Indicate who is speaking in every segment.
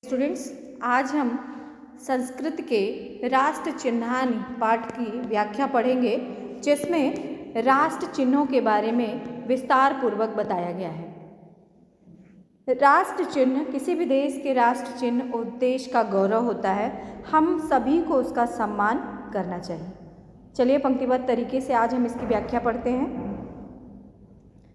Speaker 1: Students, आज हम संस्कृत के राष्ट्र चिन्हानी पाठ की व्याख्या पढ़ेंगे, जिसमें राष्ट्र चिन्हों के बारे में विस्तार पूर्वक बताया गया है। राष्ट्र चिन्ह किसी भी देश के राष्ट्र चिन्ह उस देश का गौरव होता है। हम सभी को उसका सम्मान करना चाहिए। चलिए पंक्तिबद्ध तरीके से आज हम इसकी व्याख्या पढ़ते हैं।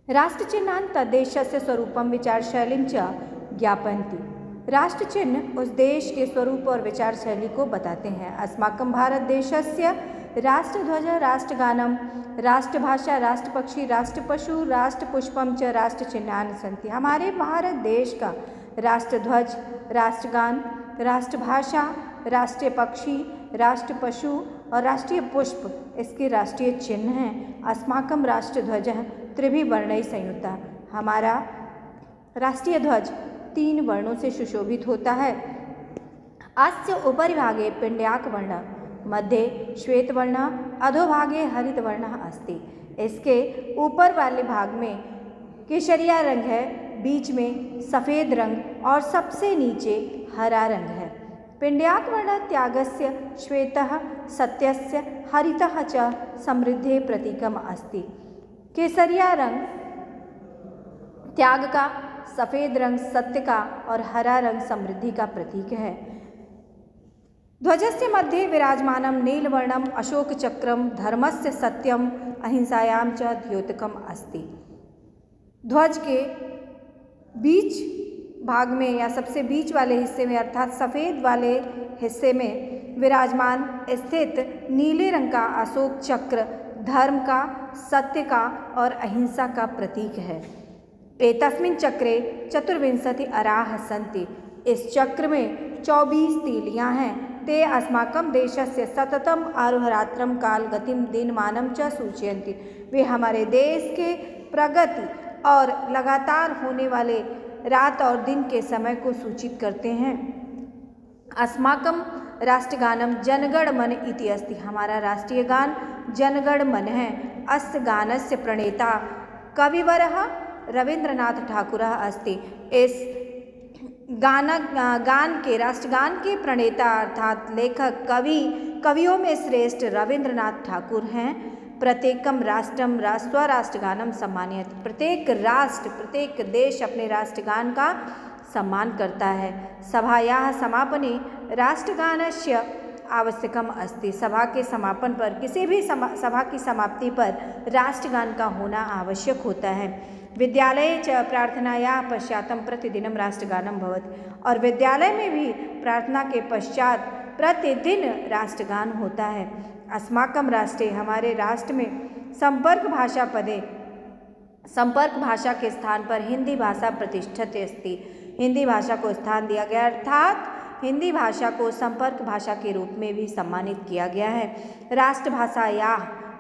Speaker 1: राष्ट्र चिन्हान तद्देशस्य स्वरूपम विचारशैलीं च ज्ञापयन्ति। राष्ट्र चिन्ह उस देश के स्वरूप और विचार शैली को बताते हैं। अस्माकं भारत देशस्य राष्ट्रध्वज, राष्ट्रगानम, राष्ट्रभाषा, राष्ट्रपक्षी, राष्ट्रपशु, राष्ट्रपुष्पम च राष्ट्र चिन्हानि सन्ति। हमारे भारत देश का राष्ट्रध्वज, राष्ट्रगान, राष्ट्रभाषा, राष्ट्रीय पक्षी, राष्ट्रपशु और राष्ट्रीय पुष्प इसके राष्ट्रीय चिन्ह हैं। अस्माकं राष्ट्रध्वज त्रिभिवर्णैः संयुक्तः। हमारा राष्ट्रीय ध्वज 3 वर्णों से सुशोभित होता है। अस्य उपरि भागे पिंड्याक वर्ण, मध्ये श्वेत वर्ण, अधोभागे हरित वर्ण अस्ति। इसके ऊपर वाले भाग में केसरिया रंग है, बीच में सफ़ेद रंग और सबसे नीचे हरा रंग है। पिंड्याक वर्ण त्यागस्य, श्वेतः सत्यस्य, हरितः च समृद्धे प्रतीकम अस्ति। केसरिया रंग त्याग का, सफ़ेद रंग सत्य का और हरा रंग समृद्धि का प्रतीक है। ध्वजस्य मध्ये विराजमानम नीलवर्णम अशोक चक्रम धर्मस्य सत्यम अहिंसायां च द्योतकम अस्ति। ध्वज के बीच भाग में या सबसे बीच वाले हिस्से में अर्थात सफ़ेद वाले हिस्से में विराजमान स्थित नीले रंग का अशोक चक्र धर्म का, सत्य का और अहिंसा का प्रतीक है। एतस्मिन् चक्रे 24 अराः सन्ति। इस चक्र में 24 तीलियां हैं। ते अस्माकं देशस्य सततम आरोहरात्रम काल गतिम दिनमानं च सूचयन्ति। वे हमारे देश के प्रगति और लगातार होने वाले रात और दिन के समय को सूचित करते हैं। अस्माकं राष्ट्रगानम जनगण मन इति अस्ति। हमारा राष्ट्रीय गान जनगण मन है। अस्य गानस्य प्रणेता कविवरः रविंद्रनाथ ठाकुर अस्ति। इस राष्ट्रगान के प्रणेता अर्थात लेखक कवियों में श्रेष्ठ रविंद्रनाथ ठाकुर हैं। प्रत्येकम राष्ट्रम स्वराष्ट्रगानम सम्मानयति। प्रत्येक राष्ट्र, प्रत्येक देश अपने राष्ट्रगान का सम्मान करता है। सभायाः समापने राष्ट्रगानस्य आवश्यकम अस्ति। सभा के समापन पर, किसी भी सभा की समाप्ति पर राष्ट्रगान का होना आवश्यक होता है। विद्यालये च प्रार्थनायाः पश्चातम प्रतिदिनं राष्ट्रगानं भवति। और विद्यालय में भी प्रार्थना के पश्चात प्रतिदिन राष्ट्रगान होता है। अस्माकं राष्ट्रे, हमारे राष्ट्र में संपर्क भाषा के स्थान पर हिंदी भाषा प्रतिष्ठित अस्ति। हिंदी भाषा को स्थान दिया गया अर्थात हिंदी भाषा को संपर्क भाषा के रूप में भी सम्मानित किया गया है।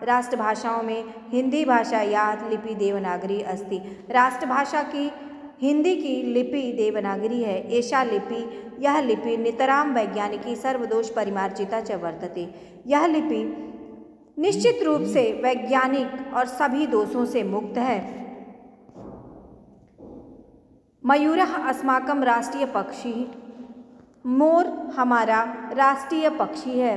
Speaker 1: राष्ट्रभाषाओं में हिंदी भाषा या लिपि देवनागरी अस्ति। राष्ट्रभाषा की हिंदी की लिपि देवनागरी है। एषा लिपि, यह लिपि नितराम वैज्ञानिकी सर्वदोष परिमार्जिता च वर्तते। यह लिपि निश्चित रूप से वैज्ञानिक और सभी दोषों से मुक्त है। मयूरः अस्माकं राष्ट्रीय पक्षी। मोर हमारा राष्ट्रीय पक्षी है।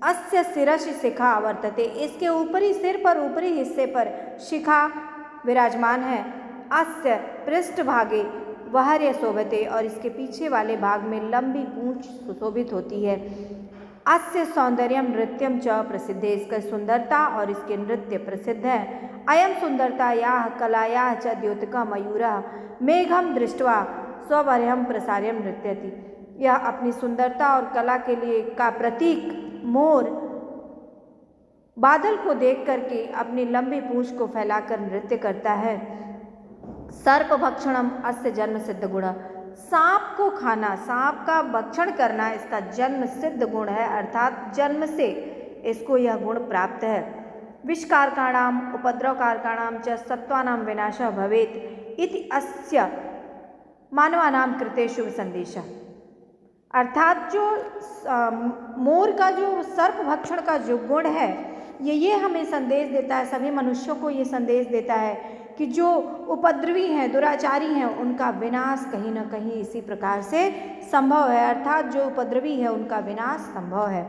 Speaker 1: अस्य शिरसि शिखा वर्तते। इसके ऊपरी सिर पर, ऊपरी हिस्से पर शिखा विराजमान है। अस्य पृष्ठभागे वहर्य शोभते। और इसके पीछे वाले भाग में लंबी पूंछ सुशोभित होती है। अस्य सौंदर्यम नृत्यम च प्रसिद्ध। इसका सुंदरता और इसके नृत्य प्रसिद्ध है। अयम सुंदरतायाः कलायाः च द्योतकः मयूरः मेघम दृष्ट्वा स्ववर्यं प्रसार्यं नृत्यति। यह अपनी सुंदरता और कला के लिए का प्रतीक मोर बादल को देख करके अपनी लंबी पूंछ को फैलाकर नृत्य करता है। सर्प भक्षणम अस्य जन्म सिद्ध गुण। सांप को खाना, सांप का भक्षण करना इसका जन्म सिद्ध गुण है, अर्थात जन्म से इसको यह गुण प्राप्त है। विषकारकाणाम उपद्रवकारकाणाम च सत्वानां विनाशः भवेत् इति अस्य मानवानां कृते शुभ संदेशः। अर्थात जो मोर का जो सर्प भक्षण का जो गुण है, ये हमें संदेश देता है, सभी मनुष्यों को ये संदेश देता है कि जो उपद्रवी हैं, दुराचारी हैं, उनका विनाश कहीं न कहीं इसी प्रकार से संभव है, अर्थात जो उपद्रवी है उनका विनाश संभव है।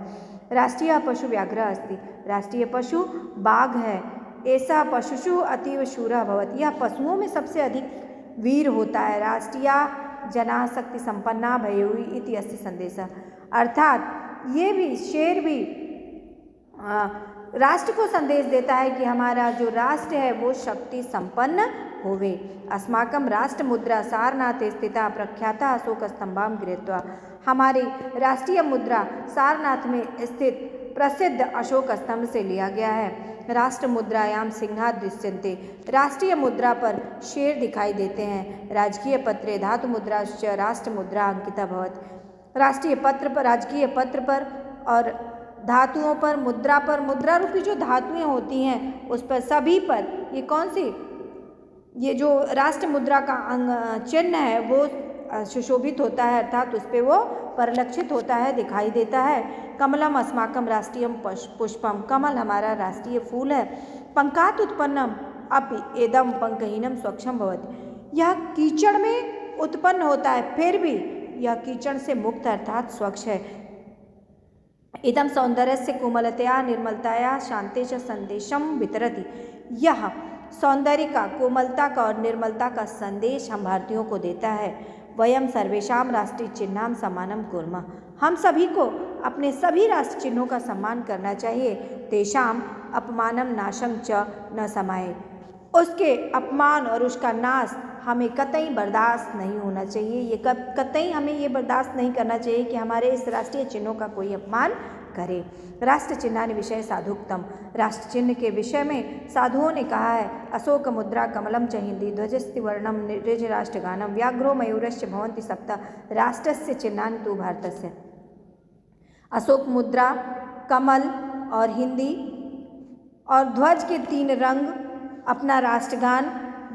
Speaker 1: राष्ट्रीय पशु व्याघ्र अस्ति, राष्ट्रीय पशु बाघ है। ऐसा पशुषु अतीव शूरः भवति, यह पशुओं में सबसे अधिक वीर होता है। राष्ट्रीय जनाशक्ति संपन्ना भयूई इति अस्ति संदेशः, अर्थात ये भी शेर भी राष्ट्र को संदेश देता है कि हमारा जो राष्ट्र है वो शक्ति संपन्न होवे। अस्माकं राष्ट्र मुद्रा सारनाथे स्थिता प्रख्याता अशोक स्तंभाम गृहीत्वा, हमारी राष्ट्रीय मुद्रा सारनाथ में स्थित प्रसिद्ध अशोक स्तंभ से लिया गया है। राष्ट्र मुद्रायाम सिंहा दृश्यन्ते, राष्ट्रीय मुद्रा पर शेर दिखाई देते हैं। राजकीय पत्रे धातु मुद्राश्च राष्ट्र मुद्रा अंकिता भवति, राष्ट्रीय पत्र पर, राजकीय पत्र पर और धातुओं पर, मुद्रा रूपी जो धातुएं होती हैं उस पर, सभी पर ये कौन सी, ये जो राष्ट्र मुद्रा का चिन्ह है वो सुशोभित होता है, अर्थात उस पर वो परिलक्षित होता है, दिखाई देता है। कमलम अस्माकं राष्ट्रीयम पुष्पम, कमल हमारा राष्ट्रीय फूल है। पंकात उत्पन्नम अपि एदम पंकहीनम स्वच्छम भवति, यह कीचड़ में उत्पन्न होता है फिर भी यह कीचड़ से मुक्त अर्थात स्वच्छ है। इदम सौंदर्यस्य कोमलतया निर्मलतया शांति च संदेशम वितरति, यह सौंदर्य का, कोमलता का और निर्मलता का संदेश हम भारतीयों को देता है। वयम सर्वेषां राष्ट्रीय चिन्हां सम्मानम कुर्मः, हम सभी को अपने सभी राष्ट्र चिन्हों का सम्मान करना चाहिए। तेषां अपमानम नाशं च न समाये, उसके अपमान और उसका नाश हमें कतई बर्दाश्त नहीं होना चाहिए। ये कतई हमें ये बर्दाश्त नहीं करना चाहिए कि हमारे इस राष्ट्रीय चिन्हों का कोई अपमान करे। राष्ट्र चिन्हानि विषय साधुक्तम, राष्ट्र चिन्ह के विषय में साधुओं ने कहा है। अशोक मुद्रा कमलम च हिंदी ध्वजस्ति वर्णम निज राष्ट्रगानम व्याघ्रो मयूरश्च भवन्ति सप्त राष्ट्रस्य चिन्हानि तु भारतस्य। अशोक मुद्रा, कमल और हिंदी और ध्वज के 3 रंग, अपना राष्ट्रगान,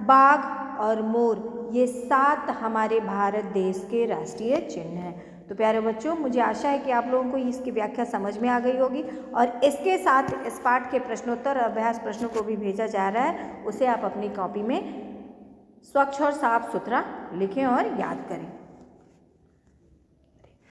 Speaker 1: बाघ और मोर, ये 7 हमारे भारत देश के राष्ट्रीय चिन्ह हैं। तो प्यारे बच्चों, मुझे आशा है कि आप लोगों को इसकी व्याख्या समझ में आ गई होगी और इसके साथ इस पाठ के प्रश्नोत्तर अभ्यास प्रश्नों को भी भेजा जा रहा है, उसे आप अपनी कॉपी में स्वच्छ और साफ सुथरा लिखें और याद करें।